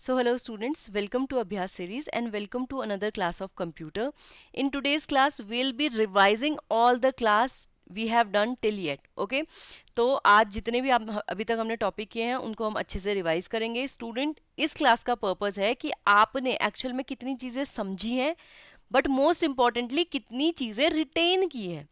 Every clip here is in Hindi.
So hello students, welcome to Abhyas series and welcome to another class of computer. In today's class, we'll be revising all the class we have done till yet. Okay? तो आज जितने भी आप अभी तक हमने टॉपिक किए हैं उनको हम अच्छे से रिवाइज करेंगे. स्टूडेंट, इस क्लास का पर्पस है कि आपने एक्चुअल में कितनी चीज़ें समझी हैं, बट मोस्ट इम्पॉर्टेंटली कितनी चीज़ें रिटेन की हैं.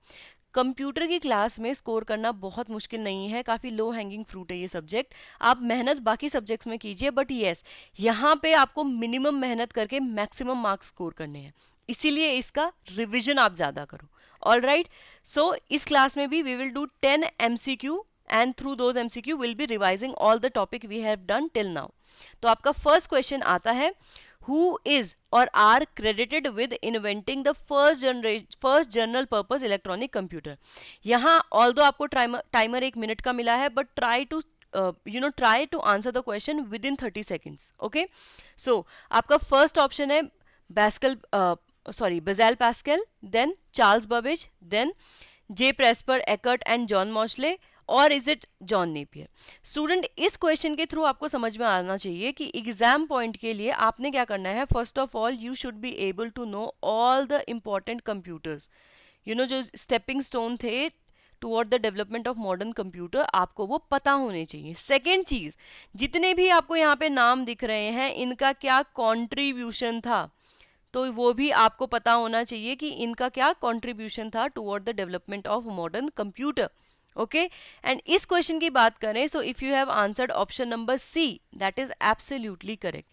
कंप्यूटर की क्लास में स्कोर करना बहुत मुश्किल नहीं है, काफ़ी लो हैंगिंग फ्रूट है ये सब्जेक्ट. आप मेहनत बाकी सब्जेक्ट्स में कीजिए, बट येस यहाँ पे आपको मिनिमम मेहनत करके मैक्सिमम मार्क्स स्कोर करने हैं, इसीलिए इसका रिविजन आप ज़्यादा करो. ऑल राइट, सो इस क्लास में भी we will do 10 MCQ and through those MCQ we'll be revising all the topic we have done till now. तो आपका फर्स्ट क्वेश्चन आता है, who is or are credited with inventing the first general purpose electronic computer. यहाँ although आपको टाइमर 1 मिनट का मिला है, but try to answer the question within 30 seconds. Okay, so आपका फर्स्ट ऑप्शन है बेज़ेल Pascal, then Charles Babbage, then J Presper, Eckert and John Mauchly, or is it John Napier. Student, इस क्वेश्चन के थ्रू आपको समझ में आना चाहिए कि एग्जाम पॉइंट के लिए आपने क्या करना है. First of all you should be able to know all the important computers. जो स्टेपिंग स्टोन थे toward the development of modern computer, आपको वो पता होने चाहिए. सेकेंड चीज, जितने भी आपको यहाँ पे नाम दिख रहे हैं इनका क्या कॉन्ट्रीब्यूशन था, तो वो भी आपको पता होना चाहिए कि इनका क्या कॉन्ट्रीब्यूशन था toward the development of modern computer. Okay, and इस क्वेश्चन की बात करें, so if you have answered option number C, that is absolutely correct.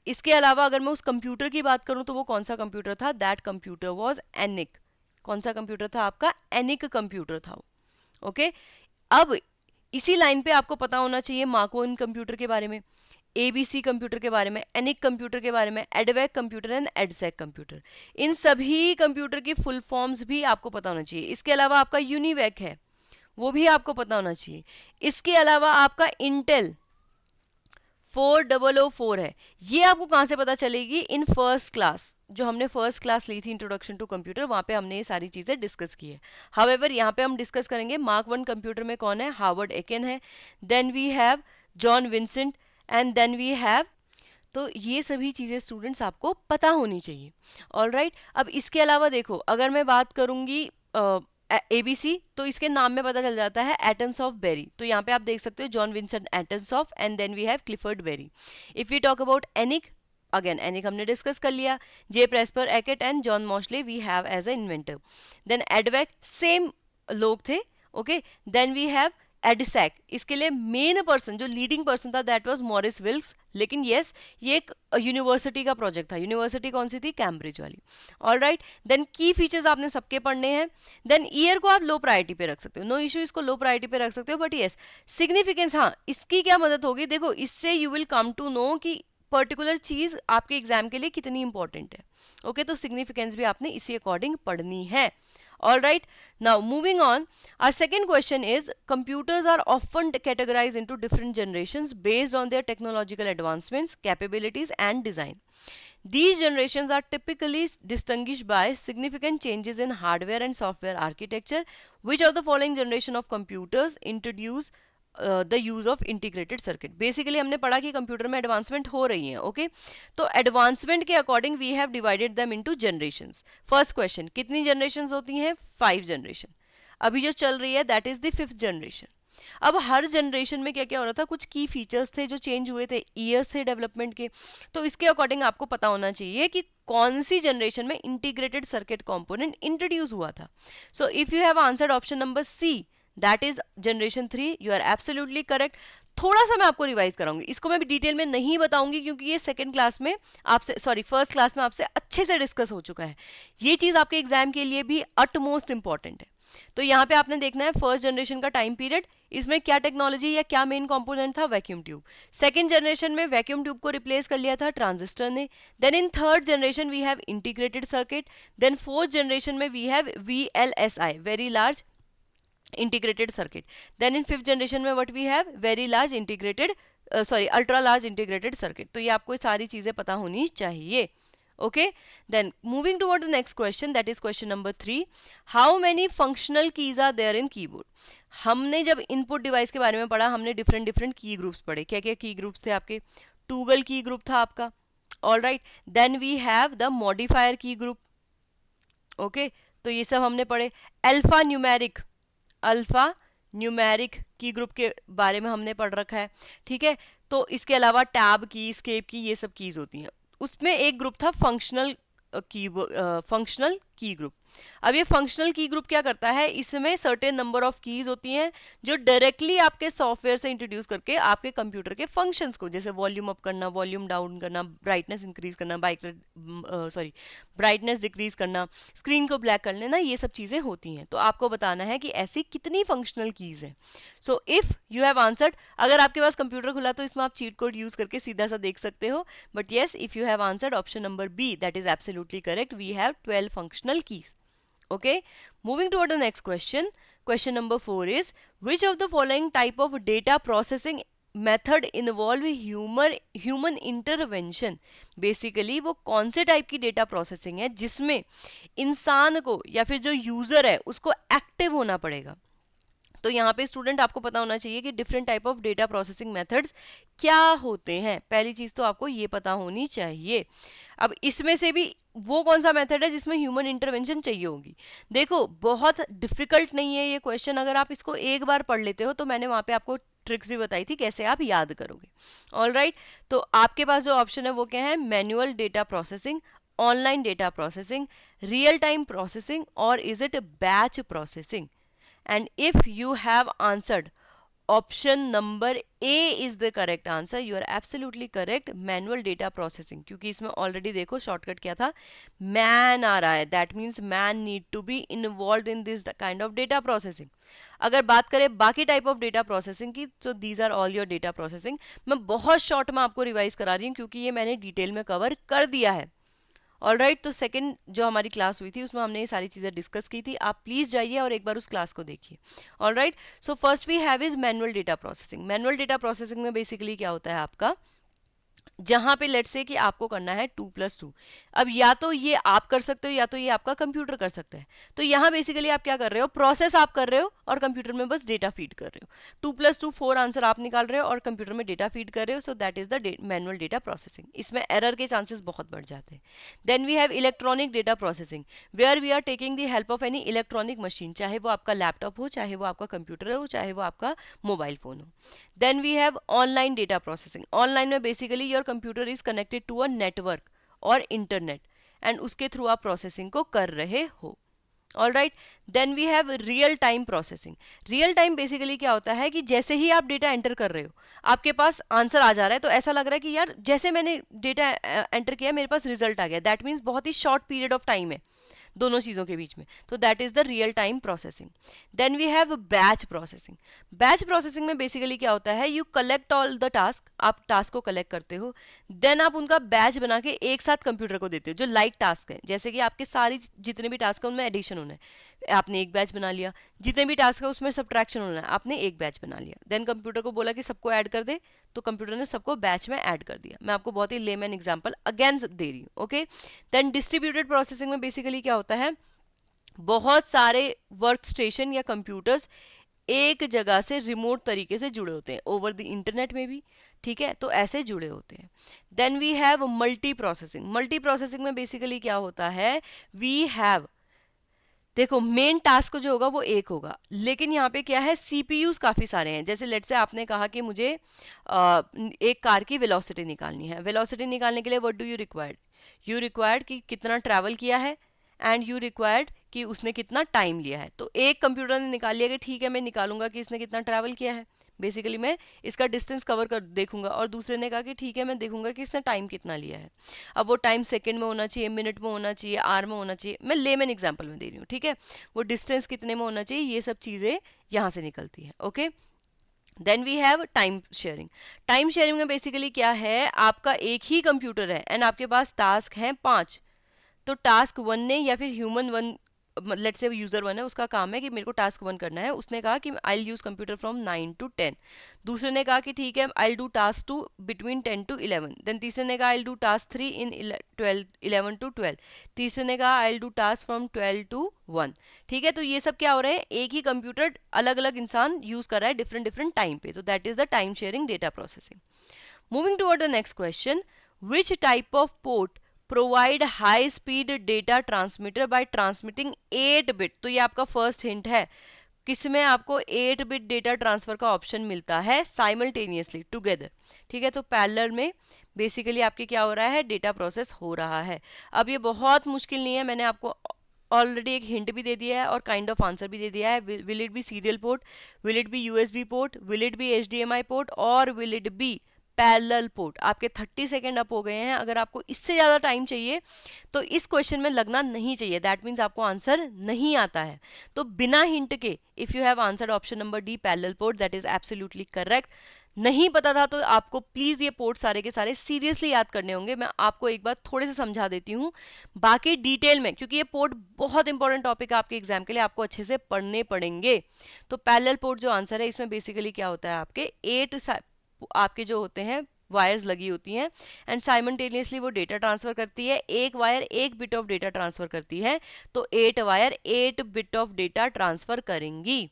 इसके अलावा अगर मैं उस कंप्यूटर की बात करूं तो वो कौन सा कंप्यूटर था? That computer was ENIAC. कौन सा कंप्यूटर था आपका? एनिक कंप्यूटर था. ओके, अब इसी लाइन पे आपको पता होना चाहिए मार्को कंप्यूटर के बारे में, ABC कंप्यूटर के बारे में, एनिक कंप्यूटर के बारे में, एडवेक कंप्यूटर एंड एडसेक कंप्यूटर. इन सभी कंप्यूटर की फुल फॉर्म्स भी आपको पता होना चाहिए. इसके अलावा आपका यूनिवेक है, वो भी आपको पता होना चाहिए. इसके अलावा आपका इंटेल 4004 है, ये आपको कहाँ से पता चलेगी? इन फर्स्ट क्लास, जो हमने फर्स्ट क्लास ली थी इंट्रोडक्शन टू कंप्यूटर, वहाँ पे हमने ये सारी चीज़ें डिस्कस की है. हाउएवर यहाँ पे हम डिस्कस करेंगे मार्क 1 कंप्यूटर में कौन है? हार्वर्ड एकेन है, then we have John Vincent, and then we have. तो ये सभी चीज़ें स्टूडेंट्स आपको पता होनी चाहिए. ऑल राइट, अब इसके अलावा देखो, अगर मैं बात करूँगी ABC, तो इसके नाम में पता चल जाता है एटम्स ऑफ बेरी. तो यहाँ पे आप देख सकते हो John Vincent Atanasoff, and then we have Clifford Berry. If we talk about ENIAC, again ENIAC हमने डिस्कस कर लिया. J Presper, Eckert and John Mauchly we have as a inventor. Then EDVAC, same लोग थे. Okay, then we have EDSAC. इसके लिए मेन पर्सन जो लीडिंग पर्सन था दैट वाज मॉरिस विल्क्स, लेकिन यस ये एक यूनिवर्सिटी का प्रोजेक्ट था. यूनिवर्सिटी कौन सी थी? कैम्ब्रिज वाली. ऑल राइट, देन की फीचर्स आपने सबके पढ़ने हैं. देन ईयर को आप लो प्रायोरिटी पे रख सकते हो, नो इशू, इसको लो प्रायोरिटी पे रख सकते हो, बट यस सिग्निफिकेंस, हाँ इसकी क्या मदद होगी? देखो, इससे you will come to know कि पर्टिकुलर चीज आपके एग्जाम के लिए कितनी इंपॉर्टेंट है. ओके, तो सिग्निफिकेंस भी आपने इसी अकॉर्डिंग पढ़नी है. All right, now moving on, our second question is, computers are often categorized into different generations based on their technological advancements, capabilities and design. These generations are typically distinguished by significant changes in hardware and software architecture. Which of the following generation of computers introduce the use of integrated circuit? Basically हमने पढ़ा कि कंप्यूटर में एडवांसमेंट हो रही है. ओके, तो एडवांसमेंट के according we have divided them into generations. First question, कितनी जनरेशंस होती हैं? 5 जनरेशन. अभी जो चल रही है that is the 5th generation. अब हर जनरेशन में क्या क्या हो रहा था? कुछ की फीचर्स थे जो चेंज हुए थे, ईयर्स थे डेवलपमेंट के. तो इसके अकॉर्डिंग आपको पता होना चाहिए कि कौन सी जनरेशन में इंटीग्रेटेड सर्किट कंपोनेंट इंट्रोड्यूस हुआ था. So if you have answered option number C, that is generation 3, you are absolutely correct. थोड़ा सा मैं आपको रिवाइज कराऊंगी, इसको मैं भी डिटेल में नहीं बताऊंगी क्योंकि ये सेकंड क्लास में आपसे, सॉरी फर्स्ट क्लास में आपसे अच्छे से डिस्कस हो चुका है. ये चीज आपके एग्जाम के लिए भी अटमोस्ट इंपॉर्टेंट है. तो यहाँ पे आपने देखना है फर्स्ट जनरेशन का टाइम पीरियड, इसमें क्या टेक्नोलॉजी या क्या मेन कंपोनेंट था? Vacuum tube. सेकंड जनरेशन में वैक्यूम ट्यूब को रिप्लेस कर लिया था ट्रांजिस्टर ने. Then in third generation we have integrated circuit. Then fourth generation में we have VLSI, very large integrated circuit. Then in 5th generation में what we have? very large integrated ultra large integrated circuit. तो ये आपको सारी चीजें पता होनी चाहिए. Okay, then moving toward the next question, that is question number 3. How many functional keys are there in keyboard? हमने जब इनपुट डिवाइस के बारे में पढ़ा, हमने डिफरेंट की ग्रुप्स पढ़े. क्या क्या की ग्रुप्स थे आपके? टूगल की ग्रुप था आपका, all right. Then we have the modifier key group, okay, तो ये सब हमने पढ़े। Alphanumeric, alphanumeric key group के बारे में हमने पढ़ रखा है, ठीक है। तो इसके अलावा टैब की, स्केप की, ये सब कीज होती हैं। उसमें एक ग्रुप था फंक्शनल की, फंक्शनल की ग्रुप। अब ये फंक्शनल की ग्रुप क्या करता है, इसमें सर्टेन नंबर ऑफ कीज होती हैं जो डायरेक्टली आपके सॉफ्टवेयर से इंट्रोड्यूस करके आपके कंप्यूटर के फंक्शंस को, जैसे वॉल्यूम अप करना, वॉल्यूम डाउन करना, ब्राइटनेस इंक्रीज करना, ब्राइटनेस डिक्रीज करना, स्क्रीन को ब्लैक कर लेना, ये सब चीज़ें होती हैं। तो आपको बताना है कि ऐसी कितनी फंक्शनल कीज हैं। So if you have answered, अगर आपके पास कंप्यूटर खुला तो इसमें आप चीट कोड यूज करके सीधा सा देख सकते हो, but yes, if you have answered option number B, that is absolutely correct, we have 12 functional keys. Okay, moving toward the next question. Question number 4 is, which of the following type of data processing method involve human intervention? Basically वो कौन से टाइप की डेटा प्रोसेसिंग है जिसमें इंसान को या फिर जो यूजर है उसको एक्टिव होना पड़ेगा। तो यहाँ पे स्टूडेंट आपको पता होना चाहिए कि different type of data processing methods क्या होते हैं। पहली चीज तो आपको ये पता होनी चाहिए। अब इसमें से भी वो कौन सा मेथड है जिसमें ह्यूमन इंटरवेंशन चाहिए होगी। देखो बहुत डिफिकल्ट नहीं है ये क्वेश्चन, अगर आप इसको एक बार पढ़ लेते हो तो मैंने वहाँ पे आपको ट्रिक्स भी बताई थी कैसे आप याद करोगे। ऑल राइट, तो आपके पास जो ऑप्शन है वो क्या है, manual data processing, online data processing, real time processing, or is it batch processing. And if you have answered option number A is the correct answer, you are absolutely correct, manual data processing, क्योंकि इसमें ऑलरेडी देखो शॉर्टकट क्या था, मैन आ रहा है, that means man need to be involve in this kind of data processing. अगर बात करें बाकी टाइप ऑफ डेटा प्रोसेसिंग की, तो these are all your data processing. मैं बहुत शॉर्ट में आपको रिवाइज करा रही हूँ क्योंकि ये मैंने डिटेल में कवर कर दिया है। ऑल राइट, तो सेकंड जो हमारी क्लास हुई थी उसमें हमने ये सारी चीज़ें डिस्कस की थी, आप प्लीज़ जाइए और एक बार उस क्लास को देखिए। All right, so first we have is manual data processing. Manual data processing में बेसिकली क्या होता है आपका, जहां पे लेट्स से कि आपको करना है 2+2। अब या तो ये आप कर सकते हो या तो ये आपका कंप्यूटर कर सकता है। तो यहाँ बेसिकली आप क्या कर रहे हो, प्रोसेस आप कर रहे हो और कंप्यूटर में बस डेटा फीड कर रहे हो। 2+2 4 आंसर आप निकाल रहे हो और कंप्यूटर में डेटा फीड कर रहे हो। So that is the manual data processing. इसमें एरर के चांसेस बहुत बढ़ जाते हैं। Then we have electronic data processing, where we are taking the help of any electronic machine, चाहे वो आपका लैपटॉप हो, चाहे वो आपका कंप्यूटर हो, चाहे वो आपका मोबाइल फोन हो। Then we have online data processing. Online में basically your computer is connected to a network और इंटरनेट, एंड उसके थ्रू आप प्रोसेसिंग को कर रहे हो। All right, then we have real time processing. Real time basically क्या होता है कि जैसे ही आप डेटा एंटर कर रहे हो आपके पास आंसर आ जा रहा है, तो ऐसा लग रहा है कि यार जैसे मैंने डेटा एंटर किया मेरे पास रिजल्ट आ गया, दैट मीन्स बहुत ही शॉर्ट पीरियड ऑफ टाइम है दोनों चीज़ों के बीच में, तो that is the real time processing. Then we have batch processing. Batch processing में बेसिकली क्या होता है, you collect all the task, आप टास्क को कलेक्ट करते हो, देन आप उनका बैच बना के एक साथ कंप्यूटर को देते हो, जो लाइक टास्क है, जैसे कि आपके सारी जितने भी टास्क है उनमें एडिशन होना है, आपने एक बैच बना लिया, जितने भी टास्क है उसमें सब्ट्रैक्शन होना है, आपने एक बैच बना लिया, देन कंप्यूटर को बोला कि सबको ऐड कर दे, तो कंप्यूटर ने सबको बैच में ऐड कर दिया। मैं आपको बहुत ही लेमैन एग्जांपल अगेन दे रही हूँ, ओके। देन डिस्ट्रीब्यूटेड प्रोसेसिंग में बेसिकली क्या होता है, बहुत सारे वर्क स्टेशन या कंप्यूटर्स एक जगह से रिमोट तरीके से जुड़े होते हैं, ओवर द इंटरनेट में भी, ठीक है, तो ऐसे जुड़े होते हैं। Then we have multi processing. Multi processing में बेसिकली क्या होता है, वी हैव, देखो मेन टास्क जो होगा वो एक होगा, लेकिन यहाँ पे क्या है, सीपीयूज काफ़ी सारे हैं। जैसे लेट से आपने कहा कि मुझे एक कार की वेलोसिटी निकालनी है, वेलोसिटी निकालने के लिए what do you required, you required कि कितना ट्रैवल किया है, एंड यू रिक्वायर्ड कि उसने कितना टाइम लिया है। तो एक कंप्यूटर ने निकाल लिया कि ठीक है मैं निकालूंगा कि इसने कितना ट्रैवल किया है, बेसिकली मैं इसका डिस्टेंस कवर कर देखूंगा, और दूसरे ने कहा कि ठीक है मैं देखूंगा कि इसने टाइम कितना लिया है। अब वो टाइम सेकंड में होना चाहिए, मिनट में होना चाहिए, आवर में होना चाहिए, मैं लेमैन एग्जांपल में दे रही हूँ, ठीक है। वो डिस्टेंस कितने में होना चाहिए, ये सब चीज़ें यहाँ से निकलती है, okay. Then we have time sharing. Time sharing में बेसिकली क्या है, आपका एक ही कंप्यूटर है एंड आपके पास टास्क हैं 5, तो टास्क 1 ने या फिर ह्यूमन 1, लेट्स से यूजर 1 है, उसका काम है कि मेरे को टास्क 1 करना है, उसने कहा कि I use computer from 9 to 10, दूसरे ने कहा कि ठीक है I do task 2 between 10 to 11, then तीसरे ने कहा I do task 3 in 11 to 12, तीसरे ने कहा I do task from 12 to 1, ठीक है। तो ये सब क्या हो रहे हैं, एक ही कंप्यूटर अलग अलग इंसान यूज कर रहा है डिफरेंट डिफरेंट टाइम पे, तो that is the time sharing data processing. Moving toward the next question, which type of port provide high speed data transmitter by transmitting 8 bit. तो ये आपका फर्स्ट हिंट है, किसमें आपको 8 बिट डेटा ट्रांसफर का ऑप्शन मिलता है साइमल्टेनियसली टुगेदर। ठीक है, तो पैरेलल में बेसिकली आपके क्या हो रहा है, डेटा प्रोसेस हो रहा है। अब ये बहुत मुश्किल नहीं है, मैंने आपको ऑलरेडी एक हिंट भी दे दिया है और काइंड ऑफ आंसर भी दे दिया है। Will it be serial port, will it be USB port, will it be HDMI port, or will it be parallel port. आपके 30 सेकेंड अप हो गए हैं। अगर आपको इससे ज़्यादा टाइम चाहिए तो इस क्वेश्चन में लगना नहीं चाहिए, दैट मीन्स आपको आंसर नहीं आता है। तो बिना हिंट के if you have answered option number D parallel port, that is absolutely correct. नहीं पता था तो आपको प्लीज ये पोर्ट सारे के सारे सीरियसली याद करने होंगे। मैं आपको एक बार थोड़े से समझा देती हूँ बाकी डिटेल में, क्योंकि ये पोर्ट बहुत इंपॉर्टेंट टॉपिक है आपके एग्जाम के लिए, आपको अच्छे से पढ़ने पड़ेंगे। तो पैरेलल पोर्ट जो आंसर है, इसमें बेसिकली क्या होता है, आपके 8 आपके जो होते हैं वायर्स लगी होती हैं एंड साइमल्टेनियसली वो डेटा ट्रांसफर करती है। एक wire 1 bit of data transfer करती है, तो 8 wire 8 bit of data transfer करेंगी।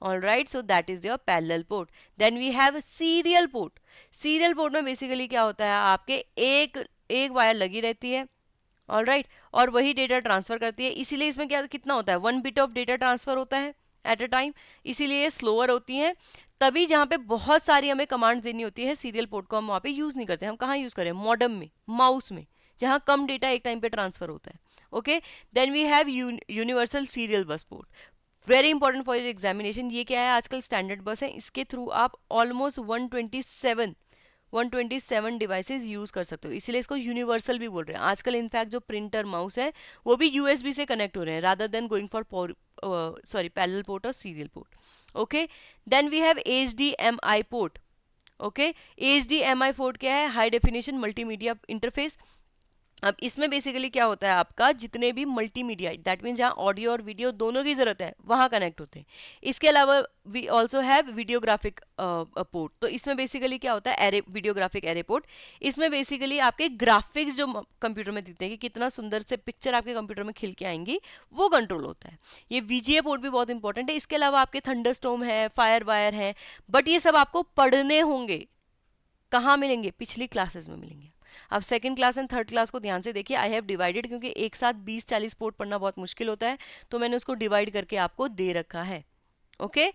All right, so that is your parallel port. Then we have serial port. Serial port में basically क्या होता है, आपके एक वायर लगी रहती है, all right, और वही डेटा ट्रांसफर करती है। इसीलिए इसमें क्या कितना होता है, 1 बिट ऑफ डेटा ट्रांसफर होता है एट अ टाइम, इसीलिए ये स्लोअर होती हैं। तभी जहाँ पे बहुत सारी हमें कमांड्स देनी होती है, सीरियल पोर्ट को हम वहाँ पे यूज़ नहीं करते। हम कहाँ यूज़ करें, मॉडम में, माउस में, जहाँ कम डेटा एक टाइम पे ट्रांसफर होता है। Okay, then we have universal serial bus port, very important for your examination. ये क्या है, आजकल स्टैंडर्ड बस है, इसके थ्रू आप ऑलमोस्ट 127 डिवाइसेस यूज कर सकते हो, इसीलिए इसको यूनिवर्सल भी बोल रहे हैं। आजकल इनफैक्ट जो प्रिंटर माउस है वो भी यूएसबी से कनेक्ट हो रहे हैं rather than going for parallel port और serial port. Okay, then we have HDMI port. Okay, HDMI port क्या है, हाई डेफिनेशन मल्टीमीडिया इंटरफेस। अब इसमें बेसिकली क्या होता है, आपका जितने भी मल्टीमीडिया, दैट मीन्स जहाँ ऑडियो और वीडियो दोनों की जरूरत है वहाँ कनेक्ट होते हैं। इसके अलावा we also have videographic port. तो इसमें बेसिकली क्या होता है, एरे वीडियोग्राफिक एरे पोर्ट। इसमें बेसिकली आपके ग्राफिक्स जो कंप्यूटर में दिखते हैं कि कितना सुंदर से पिक्चर आपके कंप्यूटर में खिल के आएंगी, वो कंट्रोल होता है। ये वीजीए पोर्ट भी बहुत इंपॉर्टेंट है। इसके अलावा आपके थंडरस्टॉर्म है, फायर वायर है, बट ये सब आपको पढ़ने होंगे। कहाँ मिलेंगे, पिछली क्लासेस में मिलेंगे। अब second class and third class को ध्यान से देखिए, आई हैव डिवाइडेड, क्योंकि एक साथ 20-40 पोर्ट पढ़ना बहुत मुश्किल होता है, तो मैंने उसको डिवाइड करके आपको दे रखा है। Okay,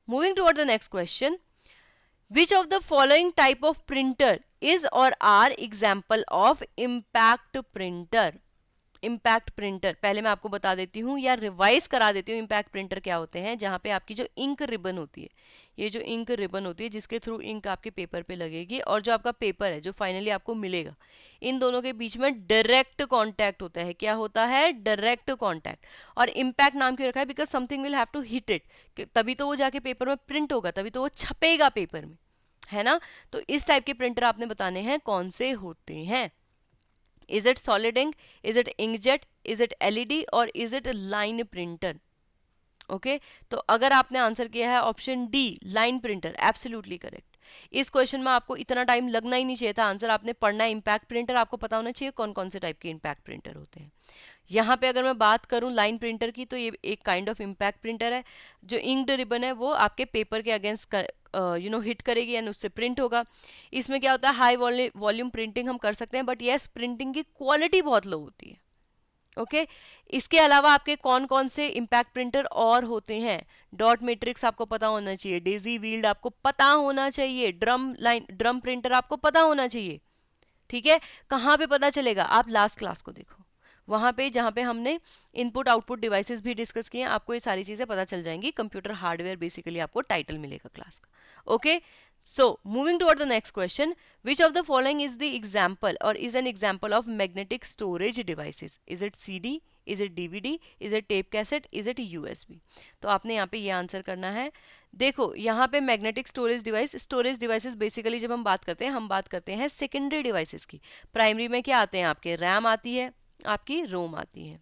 moving toward the next question, which of the following type of printer is or are example of impact printer. Impact printer पहले मैं आपको बता देती हूँ या रिवाइज करा देती हूँ। इम्पैक्ट प्रिंटर क्या होते हैं, जहाँ पे आपकी जो इंक रिबन होती है, ये जो इंक रिबन होती है जिसके थ्रू इंक आपके पेपर पे लगेगी, और जो आपका पेपर है जो फाइनली आपको मिलेगा, इन दोनों के बीच में डायरेक्ट कांटेक्ट होता है। क्या होता है, डायरेक्ट कांटेक्ट। और इम्पैक्ट नाम क्यों रखा है, because something will have to hit it, तभी तो वो जाके पेपर में प्रिंट होगा, तभी तो वो छपेगा पेपर में, है ना। तो इस टाइप के प्रिंटर आपने बताने हैं कौन से होते हैं। Is it solid ink? Is it inkjet? Is it LED? और is it line printer? Okay, तो अगर आपने आंसर किया है option D line printer, absolutely correct. इस क्वेश्चन में आपको इतना टाइम लगना ही नहीं चाहिए था, आंसर आपने पढ़ना है इम्पैक्ट प्रिंटर, आपको पता होना चाहिए कौन कौन से टाइप के इम्पैक्ट प्रिंटर होते हैं। यहाँ पे अगर मैं बात करूँ लाइन प्रिंटर की, तो ये एक काइंड ऑफ इम्पैक्ट प्रिंटर है। जो इंक्ड रिबन है वो आपके पेपर के अगेंस्ट हिट करेगी एंड उससे प्रिंट होगा। इसमें क्या होता है, हाई वॉल्यूम प्रिंटिंग हम कर सकते हैं, बट यस प्रिंटिंग की क्वालिटी बहुत लो होती है। ओके, इसके अलावा आपके कौन कौन से इम्पैक्ट प्रिंटर और होते हैं, डॉट मैट्रिक्स आपको पता होना चाहिए, डेजी व्हील्ड आपको पता होना चाहिए, ड्रम प्रिंटर आपको पता होना चाहिए। ठीक है, कहाँ पे पता चलेगा, आप लास्ट क्लास को देखो, वहां पे जहाँ पे हमने इनपुट आउटपुट डिवाइसेस भी डिस्कस किए हैं, आपको ये सारी चीजें पता चल जाएंगी। कंप्यूटर हार्डवेयर बेसिकली आपको टाइटल मिलेगा क्लास का। Okay, so moving toward the next question, which of the following is the example or is an example of magnetic storage devices? Is it CD, is it DVD, is it tape cassette, is it USB? तो आपने यहाँ पे ये आंसर करना है। देखो यहाँ पे मैग्नेटिक स्टोरेज डिवाइसेस बेसिकली जब हम बात करते हैं, हम बात करते हैं सेकेंडरी डिवाइसेस की। प्राइमरी में क्या आते हैं आपके, रैम आती है, आपकी रोम आती है,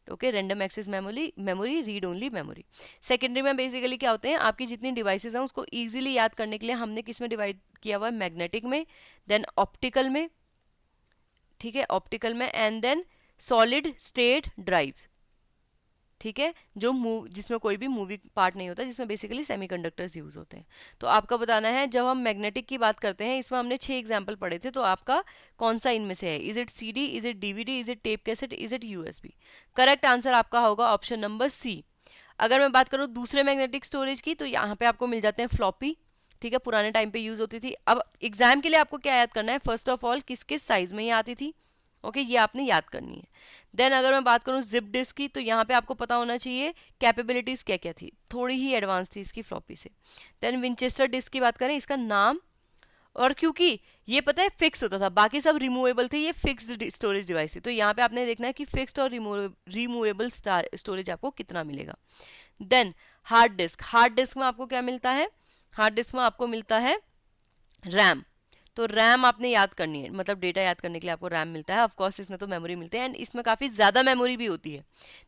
okay, random access memory, read only memory. Secondary में बेसिकली क्या होते हैं, आपकी जितनी डिवाइसेस हैं उसको इजीली याद करने के लिए हमने किस में डिवाइड किया हुआ है, मैग्नेटिक में, देन ऑप्टिकल में, ठीक है, ऑप्टिकल में, and then solid state drives. ठीक है, जो जिसमें कोई भी मूविंग पार्ट नहीं होता, जिसमें बेसिकली सेमीकंडक्टर्स यूज होते हैं। तो आपका बताना है, जब हम मैग्नेटिक की बात करते हैं, इसमें हमने 6 एग्जाम्पल पढ़े थे, तो आपका कौन सा इनमें से है? Is it CD, is it DVD, is it tape cassette, is it USB? Correct answer आपका होगा ऑप्शन नंबर सी। अगर मैं बात करूँ दूसरे मैग्नेटिक स्टोरेज की, तो यहाँ पे आपको मिल जाते हैं फ्लॉपी, ठीक है, पुराने टाइम पे यूज होती थी। अब एग्जाम के लिए आपको क्या याद करना है, फर्स्ट ऑफ ऑल किस किस साइज में ये आती थी, ओके, ये आपने याद करनी है। देन अगर मैं बात करूँ जिप डिस्क की, तो यहाँ पे आपको पता होना चाहिए कैपेबिलिटीज क्या क्या थी, थोड़ी ही एडवांस थी इसकी फ्लॉपी से। देन विंचेस्टर डिस्क की बात करें, इसका नाम, और क्योंकि ये पता है फिक्स होता था, बाकी सब रिमूवेबल थे, ये फिक्स्ड स्टोरेज डिवाइस थी, तो यहाँ पे आपने देखना है कि फिक्स्ड और रिमूवेबल स्टोरेज आपको कितना मिलेगा। Then hard disk, hard disk में आपको क्या मिलता है, हार्ड डिस्क में आपको मिलता है रैम, तो रैम आपने याद करनी है, मतलब डेटा याद करने के लिए आपको रैम मिलता है, ऑफ कोर्स इसमें तो मेमोरी मिलते हैं, एंड इसमें काफ़ी ज़्यादा मेमोरी भी होती है।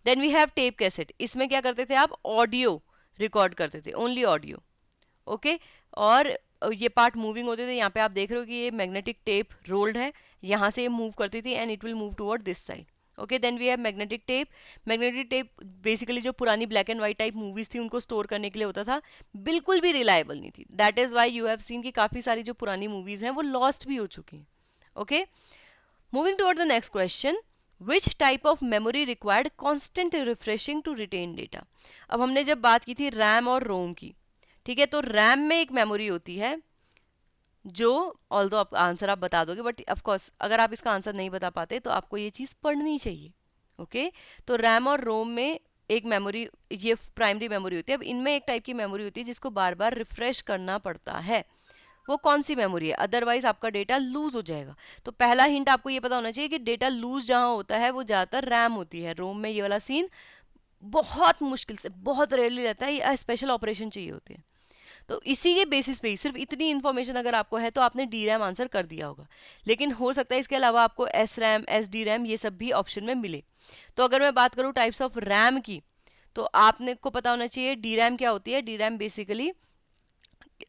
Then we have tape cassette, इसमें क्या करते थे आप, ऑडियो रिकॉर्ड करते थे, ओनली ऑडियो, ओके, और ये पार्ट मूविंग होते थे, यहाँ पे आप देख रहे हो कि ये मैग्नेटिक टेप रोल्ड है, यहाँ से ये मूव करती थी and it will move toward this side, okay. Then we have magnetic tape, magnetic tape basically जो पुरानी black and white type movies थी उनको स्टोर करने के लिए होता था, बिल्कुल भी रिलायबल नहीं थी, that is why you have seen कि काफ़ी सारी जो पुरानी मूवीज हैं वो लॉस्ट भी हो चुकी हैं, okay. Moving toward the next question, which type of memory required constant refreshing to retain data. अब हमने जब बात की थी रैम और रोम की, ठीक है, तो रैम में एक मेमोरी होती है जो, ऑल्दो आप आंसर आप बता दोगे, बट ऑफ कोर्स अगर आप इसका आंसर नहीं बता पाते तो आपको ये चीज़ पढ़नी चाहिए, ओके। तो रैम और रोम में एक मेमोरी, ये प्राइमरी मेमोरी होती है। अब इनमें एक टाइप की मेमोरी होती है जिसको बार बार रिफ्रेश करना पड़ता है, वो कौन सी मेमोरी है, अदरवाइज आपका डेटा लूज हो जाएगा। तो पहला हिंट आपको ये पता होना चाहिए कि डेटा लूज जहां होता है वो ज़्यादातर रैम होती है, रोम में ये वाला सीन बहुत मुश्किल से, बहुत रेयरली रहता है, ये स्पेशल ऑपरेशन चाहिए होती है। तो इसी के बेसिस पे ही, सिर्फ इतनी इन्फॉर्मेशन अगर आपको है तो आपने डी रैम आंसर कर दिया होगा, लेकिन हो सकता है इसके अलावा आपको S RAM, S D RAM, ये सब भी ऑप्शन में मिले। तो अगर मैं बात करूँ टाइप्स ऑफ रैम की, तो आपने को पता होना चाहिए डी रैम क्या होती है। डी रैम बेसिकली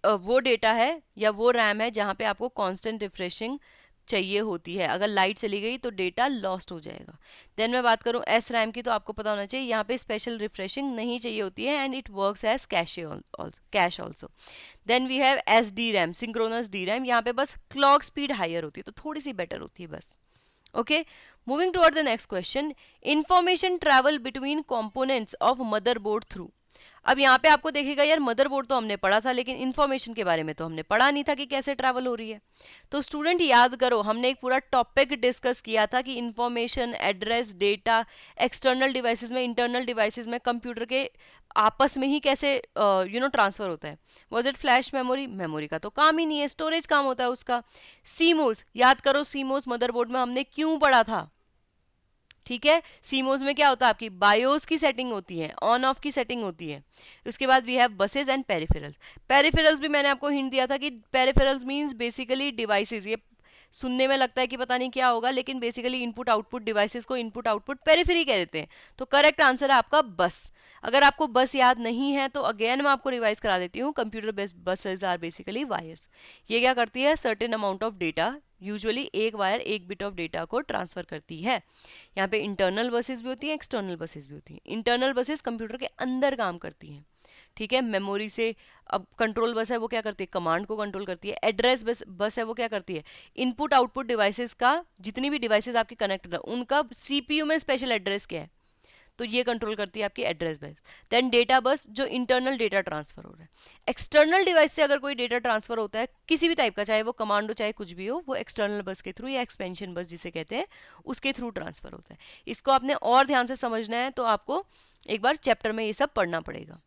वो डेटा है या वो रैम है जहाँ पे आपको कांस्टेंट रिफ्रेशिंग चाहिए होती है, अगर लाइट चली गई तो डेटा लॉस्ट हो जाएगा। देन मैं बात करूँ एस रैम की, तो आपको पता होना चाहिए यहाँ पे स्पेशल रिफ्रेशिंग नहीं चाहिए होती है and it works as cache also. Then we have S D RAM, synchronous D RAM, यहाँ पे बस क्लॉक स्पीड हायर होती है तो थोड़ी सी बेटर होती है बस, okay. Moving toward the next question, information travel between components of motherboard through. अब यहाँ पे आपको देखेगा यार मदरबोर्ड तो हमने पढ़ा था, लेकिन इन्फॉर्मेशन के बारे में तो हमने पढ़ा नहीं था कि कैसे ट्रैवल हो रही है। तो स्टूडेंट याद करो, हमने एक पूरा टॉपिक डिस्कस किया था कि information, address, data external devices में, इंटरनल डिवाइसेस में, कंप्यूटर के आपस में ही कैसे ट्रांसफर होता है। Was it flash memory? Memory का तो काम ही नहीं है, स्टोरेज काम होता है उसका। सीमोस, याद करो सीमोस मदरबोर्ड में हमने क्यों पढ़ा था, ठीक है। सीमोस में क्या होता है, आपकी बायोस की सेटिंग होती है, ऑन ऑफ की सेटिंग होती है। उसके बाद we have buses and peripherals. Peripherals भी मैंने आपको हिंट दिया था कि पेरिफेरल्स मींस बेसिकली डिवाइसेस, ये सुनने में लगता है कि पता नहीं क्या होगा, लेकिन बेसिकली इनपुट आउटपुट डिवाइसेस को इनपुट आउटपुट पेरिफेरी कह देते हैं। तो करेक्ट आंसर है आपका बस। अगर आपको बस याद नहीं है तो अगेन मैं आपको रिवाइज करा देती हूँ। Computer based buses are basically wires. ये क्या करती है, certain amount of data, usually एक वायर एक बिट ऑफ डेटा को ट्रांसफर करती है। यहाँ पे इंटरनल बसेस भी होती हैं, एक्सटर्नल बसेस भी होती हैं। इंटरनल बसेस कंप्यूटर के अंदर काम करती हैं, ठीक है, मेमोरी से। अब कंट्रोल बस है वो क्या करती है, कमांड को कंट्रोल करती है। एड्रेस बस है वो क्या करती है, इनपुट आउटपुट डिवाइसेस का, जितनी भी डिवाइसेस आपकी कनेक्टेड है उनका सीपीयू में स्पेशल एड्रेस क्या है, तो ये कंट्रोल करती है आपकी address bus. Then data bus, जो इंटरनल डेटा ट्रांसफर हो रहा है। एक्सटर्नल डिवाइस से अगर कोई डेटा ट्रांसफर होता है किसी भी टाइप का, चाहे वो कमांड हो चाहे कुछ भी हो, वो एक्सटर्नल बस के थ्रू या एक्सपेंशन बस जिसे कहते हैं उसके थ्रू ट्रांसफर होता है। इसको आपने और ध्यान से समझना है तो आपको एक बार चैप्टर में ये सब पढ़ना पड़ेगा।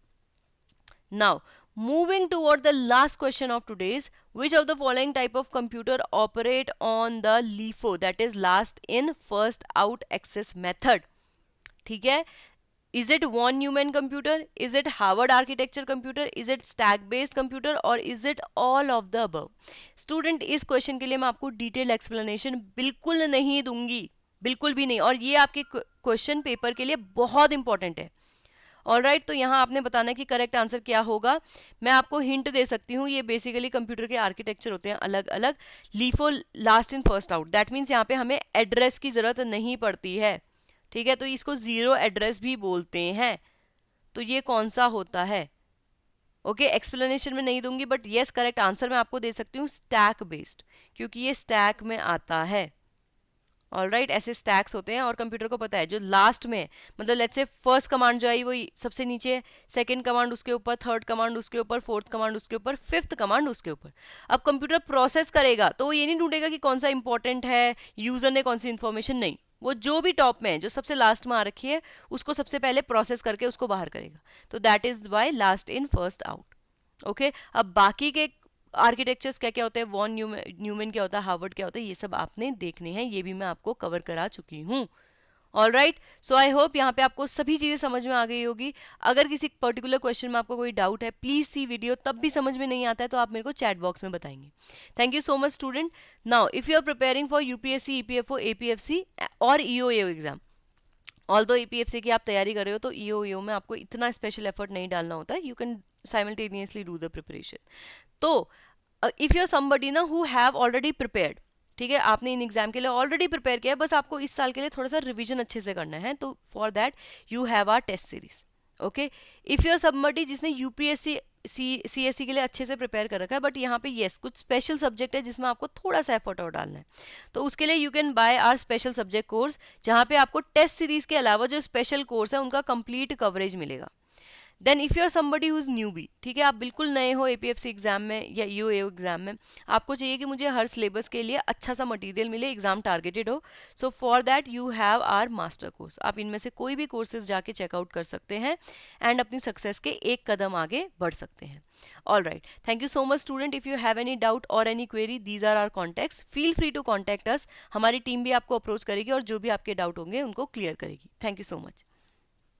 Now, moving toward the last question of today's, which of the following type of computer operate on the LIFO, that is last in first out access method? ठीक है, is it von Neumann computer, is it Harvard architecture computer, is it stack based computer or is it all of the above? Student इस क्वेश्चन के लिए मैं आपको डिटेल एक्सप्लेनेशन बिल्कुल नहीं दूंगी, बिल्कुल भी नहीं, और ये आपके क्वेश्चन पेपर के लिए बहुत इंपॉर्टेंट है। ऑलराइट, तो यहाँ आपने बताना है कि करेक्ट आंसर क्या होगा। मैं आपको हिंट दे सकती हूँ, ये बेसिकली कंप्यूटर के आर्किटेक्चर होते हैं अलग अलग। LIFO last in first out, that means यहाँ पे हमें एड्रेस की जरूरत नहीं पड़ती है, ठीक है, तो इसको जीरो एड्रेस भी बोलते हैं। तो ये कौन सा होता है? ओके, एक्सप्लेनेशन में नहीं दूंगी, बट यस करेक्ट आंसर मैं आपको दे सकती हूँ स्टैक बेस्ड, क्योंकि ये स्टैक में आता है। ऑलराइट, ऐसे स्टैक्स होते हैं और कंप्यूटर को पता है जो लास्ट में है, मतलब लेट्स से फर्स्ट कमांड जो आई वो सबसे नीचे है, सेकंड कमांड उसके ऊपर, थर्ड कमांड उसके ऊपर, फोर्थ कमांड उसके ऊपर, फिफ्थ कमांड उसके ऊपर। अब कंप्यूटर प्रोसेस करेगा तो वो ये नहीं ढूंढेगा कि कौन सा इंपॉर्टेंट है, यूजर ने कौन सी इंफॉर्मेशन, नहीं, वो जो भी टॉप में है, जो सबसे लास्ट में आ रखी है, उसको सबसे पहले प्रोसेस करके उसको बाहर करेगा। तो that is by last in first out. Okay, अब बाकी के आर्किटेक्चर्स क्या क्या होते हैं, वॉन न्यूमैन क्या होता है, हार्वर्ड क्या होता है, ये सब आपने देखने हैं, ये भी मैं आपको कवर करा चुकी हूँ। All right, so I hope यहाँ पे आपको सभी चीज़ें समझ में आ गई होगी। अगर किसी पर्टिकुलर क्वेश्चन में आपको कोई डाउट है, प्लीज़ सी वीडियो, तब भी समझ में नहीं आता है तो आप मेरे को चैट बॉक्स में बताएंगे। Thank you so much student. Now if you are preparing for UPSC, EPFO, APFC और EOAO exam, although EPFC की आप तैयारी कर रहे हो तो ईओएओ में आपको इतना स्पेशल एफर्ट नहीं डालना होता है, you can simultaneously do the preparation. तो इफ़ यू आर समबडी ना हु हैव ऑलरेडी प्रिपेयर्ड, ठीक है, आपने इन एग्जाम के लिए ऑलरेडी प्रिपेयर किया है, बस आपको इस साल के लिए थोड़ा सा रिवीजन अच्छे से करना है, तो for that you have our test series. Okay, if you are somebody जिसने यूपीएससी सीएससी के लिए अच्छे से प्रिपेयर कर रखा है, बट यहाँ पे येस कुछ स्पेशल सब्जेक्ट है जिसमें आपको थोड़ा सा एफर्ट और डालना है, तो उसके लिए you can buy our special subject course, जहाँ पे आपको टेस्ट सीरीज के अलावा जो स्पेशल कोर्स है उनका कंप्लीट कवरेज मिलेगा। Then if you are somebody who is newbie, ठीक है, आप बिल्कुल नए हो एपीएफसी एग्जाम में या ईओएओ एग्जाम में, आपको चाहिए कि मुझे हर सिलेबस के लिए अच्छा सा मटेरियल मिले, एग्जाम टारगेटेड हो, so for that you have our master course. आप इनमें से कोई भी कोर्सेज जाके चेकआउट कर सकते हैं एंड अपनी सक्सेस के एक कदम आगे बढ़ सकते हैं। All right, thank you so much student. If you have any doubt or any query, these are are contacts, feel free to contact us. हमारी टीम भी आपको अप्रोच करेगी और जो भी आपके डाउट होंगे उनको क्लियर करेगी। Thank you so much.